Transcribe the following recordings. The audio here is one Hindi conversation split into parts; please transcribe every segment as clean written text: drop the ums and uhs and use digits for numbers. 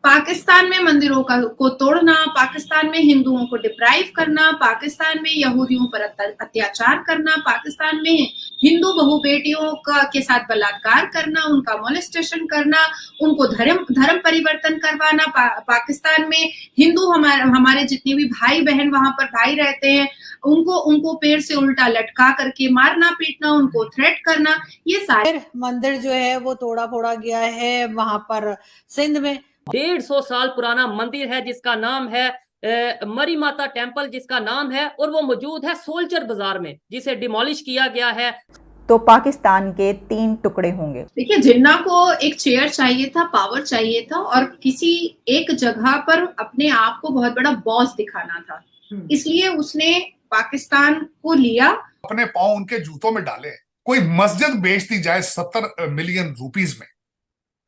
पाकिस्तान में मंदिरों को तोड़ना, पाकिस्तान में हिंदुओं को डिप्राइव करना, पाकिस्तान में यहूदियों पर अत्याचार करना, पाकिस्तान में हिंदू बहु बेटियों के साथ बलात्कार करना, उनका मोलेस्टेशन करना, उनको धर्म परिवर्तन करवाना, पाकिस्तान में हिंदू हमारे जितने भी भाई बहन वहां पर भाई रहते हैं उनको पेड़ से उल्टा लटका करके मारना पीटना, उनको थ्रेट करना, ये सारे मंदिर जो है वो तोड़ा फोड़ा गया है वहां पर सिंध में। 150 साल पुराना मंदिर है जिसका नाम है मरी माता टेम्पल, जिसका नाम है, और वो मौजूद है सोल्जर बाजार में, जिसे डिमोलिश किया गया है। तो पाकिस्तान के 3 टुकड़े होंगे। देखिए, जिन्ना को एक चेयर चाहिए था, पावर चाहिए था, और किसी एक जगह पर अपने आप को बहुत बड़ा बॉस दिखाना था, इसलिए उसने पाकिस्तान को लिया, अपने पांव उनके जूतों में डाले। कोई मस्जिद बेच दी जाए 70 मिलियन रुपीस में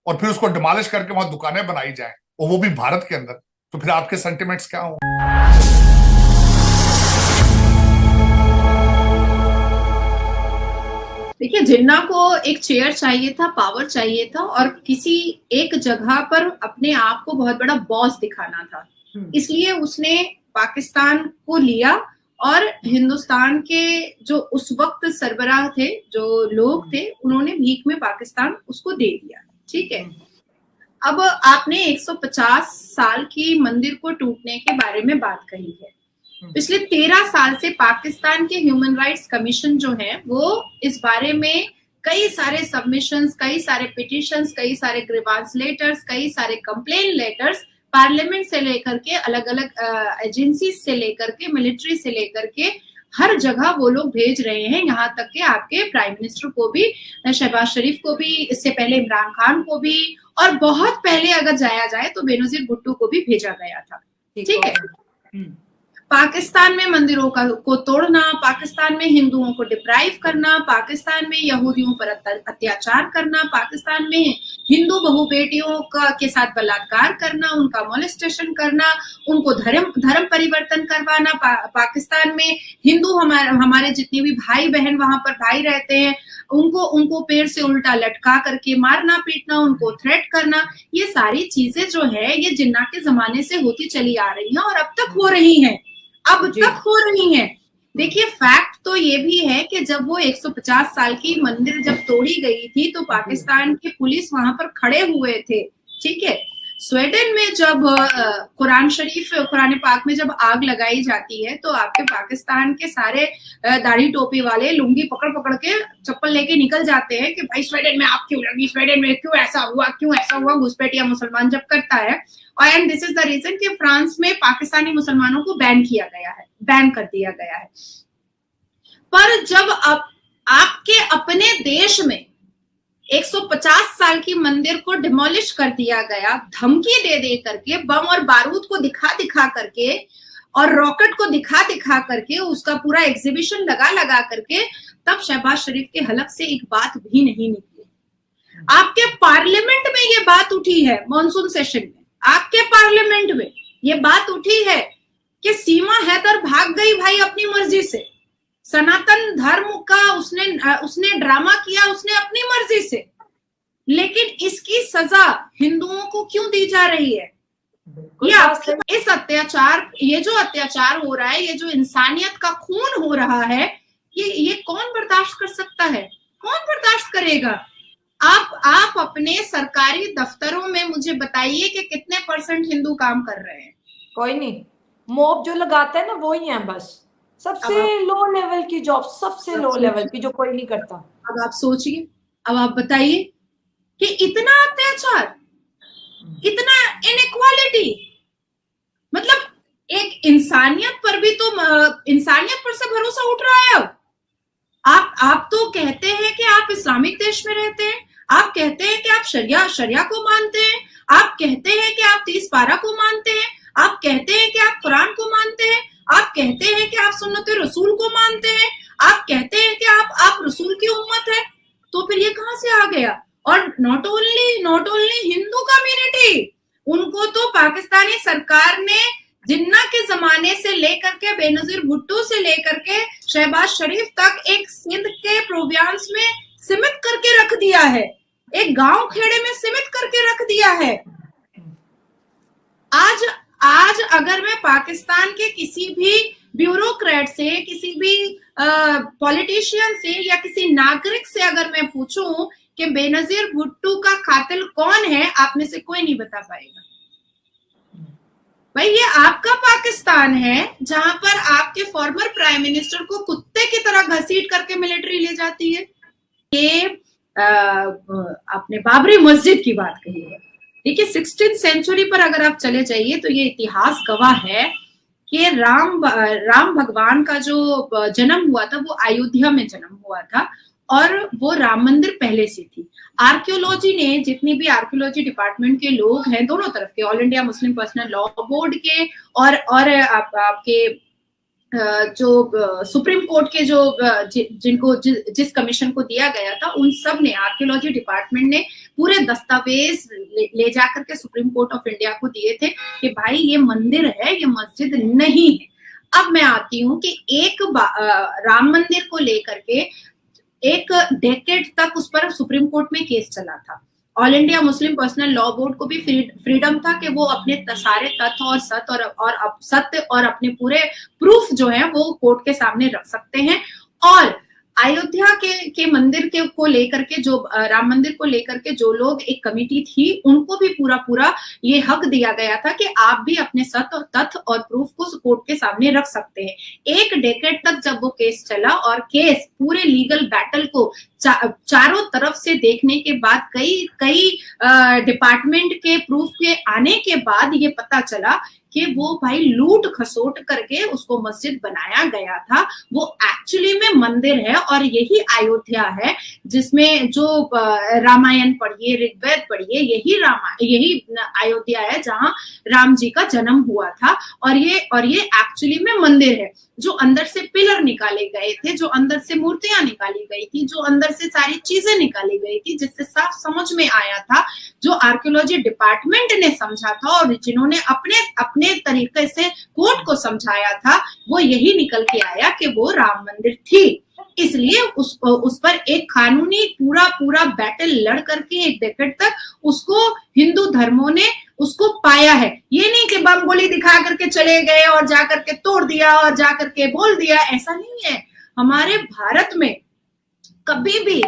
और फिर उसको डिमोलिश करके वहां दुकानें बनाई जाए, और वो भी भारत के अंदर, तो फिर आपके सेंटिमेंट्स क्या होंगे? देखिए, जिन्ना को एक चेयर चाहिए था, पावर चाहिए था, और किसी एक जगह पर अपने आप को बहुत बड़ा बॉस दिखाना था, इसलिए उसने पाकिस्तान को लिया और हिंदुस्तान के जो उस वक्त सरबराह थे, जो लोग थे, उन्होंने भीख में पाकिस्तान उसको दे दिया। ठीक है, अब आपने 150 साल की मंदिर को टूटने के बारे में बात कही है। पिछले 13 साल से पाकिस्तान के ह्यूमन राइट्स कमीशन जो है वो इस बारे में कई सारे सबमिशंस, कई सारे पिटिशंस, कई सारे ग्रीवांस लेटर्स, कई सारे कंप्लेन लेटर्स पार्लियामेंट से लेकर के, अलग अलग एजेंसीज से लेकर के, मिलिट्री से लेकर के, हर जगह वो लोग भेज रहे हैं। यहाँ तक कि आपके प्राइम मिनिस्टर को भी, शहबाज शरीफ को भी, इससे पहले इमरान खान को भी, और बहुत पहले अगर जाया जाए तो बेनजीर भुट्टो को भी भेजा गया था। ठीक है, पाकिस्तान में मंदिरों को तोड़ना, पाकिस्तान में हिंदुओं को डिप्राइव करना, पाकिस्तान में यहूदियों पर अत्याचार करना, पाकिस्तान में हिंदू बहु बेटियों के साथ बलात्कार करना, उनका मोलेस्टेशन करना, उनको धर्म परिवर्तन करवाना, पाकिस्तान में हिंदू हमारे जितने भी भाई बहन वहां पर भाई रहते हैं उनको पेड़ से उल्टा लटका करके मारना पीटना, उनको थ्रेट करना, ये सारी चीजें जो है ये जिन्ना के जमाने से होती चली आ रही हैं और अब तक हो रही हैं, अब तक हो रही हैं। देखिए, फैक्ट तो ये भी है कि जब वो 150 साल की मंदिर जब तोड़ी गई थी तो पाकिस्तान की पुलिस वहां पर खड़े हुए थे। ठीक है, स्वीडन में जब कुरान पाक में जब आग लगाई जाती है तो आपके पाकिस्तान के सारे दाढ़ी टोपी वाले लुंगी पकड़ पकड़ के चप्पल लेके निकल जाते हैं कि भाई स्वीडन में आग क्यों लगी, स्वीडन में क्यों ऐसा हुआ, घुसपैठिया मुसलमान जब करता है। और and this is the reason कि फ्रांस में पाकिस्तानी मुसलमानों को बैन कर दिया गया है। पर जब अब आपके अपने देश में 150 साल की मंदिर को डिमोलिश कर दिया गया, धमकी दे करके, बम और बारूद को दिखा करके और रॉकेट को दिखा करके, उसका पूरा एग्जीबिशन लगा करके, तब शहबाज शरीफ के हलक से एक बात भी नहीं निकली। आपके पार्लियामेंट में ये बात उठी है, मॉनसून सेशन में आपके पार्लियामेंट में ये बात उठी है कि सीमा हैदर भाग गई भाई अपनी मर्जी से, सनातन धर्म का उसने ड्रामा किया, उसने अपनी मर्जी से, लेकिन इसकी सजा हिंदुओं को क्यों दी जा रही है? इस अत्याचार, ये जो अत्याचार हो रहा है, ये जो इंसानियत का खून हो रहा है, ये कौन बर्दाश्त कर सकता है? कौन बर्दाश्त करेगा? आप अपने सरकारी दफ्तरों में मुझे बताइए कि कितने % हिंदू काम कर रहे हैं? कोई नहीं। मॉब जो लगाता है ना वो ही है, बस सबसे लो लेवल की जॉब, सबसे लो लेवल की, जो कोई नहीं करता। अब आप सोचिए, अब आप बताइए कि इतना अत्याचार, इतना इनइक्वालिटी, मतलब एक इंसानियत पर भी तो, इंसानियत पर से भरोसा उठ रहा है। आप तो कहते हैं कि आप इस्लामिक देश में रहते हैं, आप कहते हैं कि आप शरिया को मानते हैं, आप कहते हैं कि आप 30 पारा को मानते हैं, आप कहते हैं कि आप कुरान को मानते हैं, आप कहते हैं कि आप सुन्नत रसूल को मानते हैं, आप कहते हैं कि आप रसूल की उम्मत है, तो फिर ये कहां से आ गया? और नॉट ओनली हिंदू कम्युनिटी, उनको तो पाकिस्तानी सरकार ने जिन्ना के जमाने से लेकर के, बेनजीर भुट्टो से लेकर के शहबाज शरीफ तक एक सिंध के प्रोविंस में सीमित करके रख दिया है, एक गांव खेड़े में सीमित करके रख दिया है। आज आज अगर मैं पाकिस्तान के किसी भी ब्यूरोक्रेट से, किसी भी पॉलिटिशियन से या किसी नागरिक से अगर मैं पूछूं कि बेनजीर भुट्टो का कातिल कौन है, आप में से कोई नहीं बता पाएगा। भाई ये आपका पाकिस्तान है जहां पर आपके फॉर्मर प्राइम मिनिस्टर को कुत्ते की तरह घसीट करके मिलिट्री ले जाती है। ये आपने बाबरी मस्जिद की बात कही है, देखिए 16th सेंचुरी पर अगर आप चले जाइए तो ये इतिहास गवाह है कि राम भगवान का जो जन्म हुआ था वो अयोध्या में जन्म हुआ था और वो राम मंदिर पहले से थी। आर्कियोलॉजी ने, जितनी भी आर्कियोलॉजी डिपार्टमेंट के लोग हैं दोनों तरफ के, all India Muslim personal law board के और आपके जो सुप्रीम कोर्ट के जो जिनको जिस कमीशन को दिया गया था, उन सब ने, आर्कियोलॉजी डिपार्टमेंट ने पूरे दस्तावेज ले जाकर के सुप्रीम कोर्ट ऑफ इंडिया को दिए थे कि भाई ये मंदिर है, ये मस्जिद नहीं है। अब मैं आती हूँ कि एक राम मंदिर को लेकर के एक डेकेड तक उस पर सुप्रीम कोर्ट में केस चला था। All India Muslim personal law board को भी फ्रीडम था कि वो अपने सारे तथ्य और सत्य और अपने पूरे प्रूफ जो है वो कोर्ट के सामने रख सकते हैं। और अयोध्या के मंदिर को लेकर के, जो राम मंदिर को लेकर के जो लोग एक कमेटी थी, उनको भी पूरा ये हक दिया गया था कि आप भी अपने तथ्य और प्रूफ को कोर्ट के सामने रख सकते हैं। एक डेकेड तक जब वो केस चला और केस पूरे लीगल बैटल को चारों तरफ से देखने के बाद, कई डिपार्टमेंट के प्रूफ के आने के बाद ये पता चला कि वो भाई लूट खसोट करके उसको मस्जिद बनाया गया था, वो एक्चुअली में मंदिर है। और यही अयोध्या है जिसमें जो रामायण पढ़िए, ऋग्वेद पढ़िए, यही अयोध्या है जहां राम जी का जन्म हुआ था। और ये एक्चुअली में मंदिर है, जो अंदर से पिलर निकाले गए थे, जो अंदर से मूर्तियां निकाली गई थी, जो अंदर से सारी चीजें निकाली गई थी, जिससे साफ समझ में आया था, जो आर्कियोलॉजी डिपार्टमेंट ने समझा था और जिन्होंने अपने तरीके से कोर्ट को समझाया था, वो यही निकल के आया कि वो राम मंदिर थी। इसलिए उस पर एक कानूनी पूरा बैटल लड़ करके एक डेकेड तक उसको हिंदू धर्मों ने उसको पाया है। ये नहीं कि बम गोली दिखा करके चले गए और जाकर के तोड़ दिया और जाकर के बोल दिया, ऐसा नहीं है। हमारे भारत में कभी भी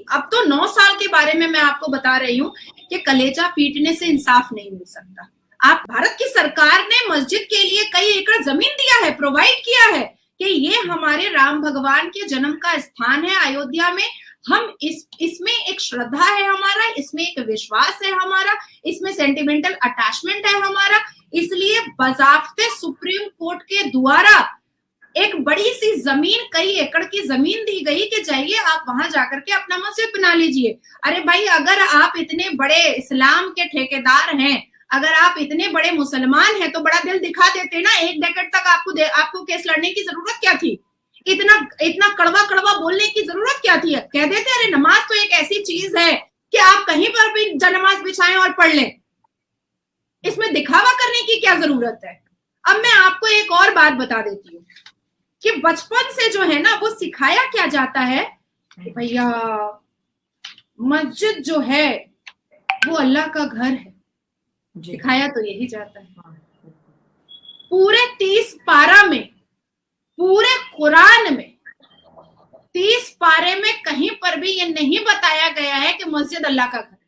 अब तो 9 साल के बारे में मैं आपको बता रही हूँ कि कलेजा पीटने से इंसाफ नहीं मिल सकता। आप, भारत की सरकार ने मस्जिद के लिए कई एकड़ जमीन दिया है, प्रोवाइड किया है कि ये हमारे राम भगवान के जन्म का स्थान है अयोध्या में। हम इसमें एक श्रद्धा है हमारा, इसमें एक विश्वास है हमारा, इसमें सेंटिमेंटल अटैचमेंट है हमारा। इसलिए बजाफ्ते सुप्रीम कोर्ट के द्वारा एक बड़ी सी जमीन, कई एकड़ की जमीन दी गई कि जाइए आप वहां जाकर के अपना मस्जिद बना लीजिए। अरे भाई, अगर आप इतने बड़े इस्लाम के ठेकेदार हैं, अगर आप इतने बड़े मुसलमान हैं, तो बड़ा दिल दिखा देते ना। एक डेकेड तक आपको केस लड़ने की जरूरत क्या थी? इतना कड़वा बोलने की जरूरत क्या थी? कह देते अरे नमाज तो एक ऐसी चीज है कि आप कहीं पर भी नमाज बिछाएं और पढ़ लें। इसमें दिखावा करने की क्या जरूरत है? अब मैं आपको एक और बात बता देती हूँ कि बचपन से जो है ना, वो सिखाया क्या जाता है कि भैया मस्जिद जो है वो अल्लाह का घर है, सिखाया तो यही जाता है। पूरे 30 पारा में, पूरे कुरान में 30 पारे में कहीं पर भी ये नहीं बताया गया है कि मस्जिद अल्लाह का घर है।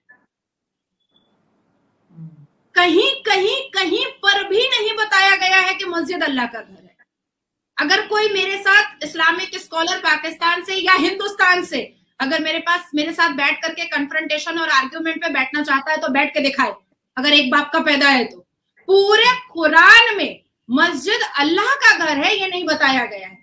कहीं पर भी नहीं बताया गया है कि मस्जिद अल्लाह का घर है। अगर कोई मेरे साथ इस्लामिक स्कॉलर पाकिस्तान से या हिंदुस्तान से अगर मेरे साथ बैठ करके कन्फ्रंटेशन और आर्ग्यूमेंट पे बैठना चाहता है तो बैठ के दिखाए, अगर एक बाप का पैदा है तो। पूरे कुरान में मस्जिद अल्लाह का घर है ये नहीं बताया गया है।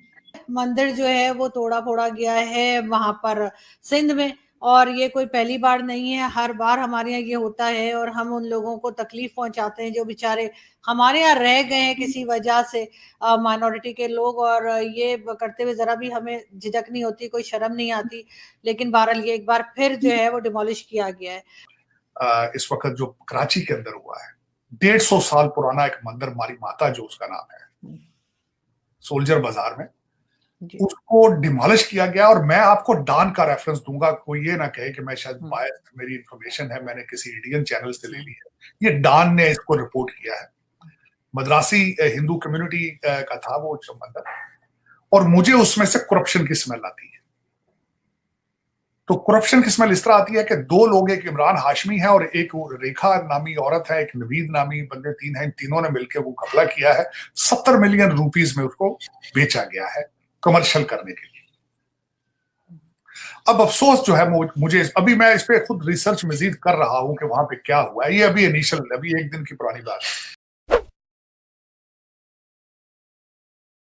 मंदिर जो है वो तोड़ा फोड़ा गया है वहां पर सिंध में, और ये कोई पहली बार नहीं है, हर बार हमारे यहाँ ये होता है और हम उन लोगों को तकलीफ पहुंचाते हैं जो बेचारे हमारे यहाँ रह गए हैं किसी वजह से, माइनॉरिटी के लोग। और ये करते हुए जरा भी हमें झिझक नहीं होती, कोई शर्म नहीं आती। लेकिन बहरहाल ये एक बार फिर जो है वो डिमोलिश किया गया है। इस वक्त जो कराची के अंदर हुआ है, 150 साल पुराना एक मंदिर, मारी माता जो उसका नाम है, सोल्जर बाजार में, उसको डिमोलिश किया गया। और मैं आपको डॉन का रेफरेंस दूंगा, कोई ये ना कहे कि मैं शायद बायस, मेरी इंफॉर्मेशन है, मैंने किसी इंडियन चैनल से ले ली है। ये डॉन ने इसको रिपोर्ट किया है, मद्रासी हिंदू कम्युनिटी का था वो संबंध, और मुझे उसमें से करप्शन की स्मेल आती है। तो करप्शन की स्मेल इस तरह आती है कि दो लोग, एक इमरान हाशमी है और एक रेखा नामी औरत है, एक नवीद नामी बंदे, तीन है, इन तीनों ने मिलकर वो घपला किया है। 70 मिलियन रुपीस में उसको बेचा गया है कमर्शियल करने के लिए। अब अफसोस जो है मुझे, अभी मैं इस पे खुद रिसर्च मजीद कर रहा हूं कि वहां पे क्या हुआ है। ये अभी इनिशियल, अभी एक दिन की पुरानी बात है।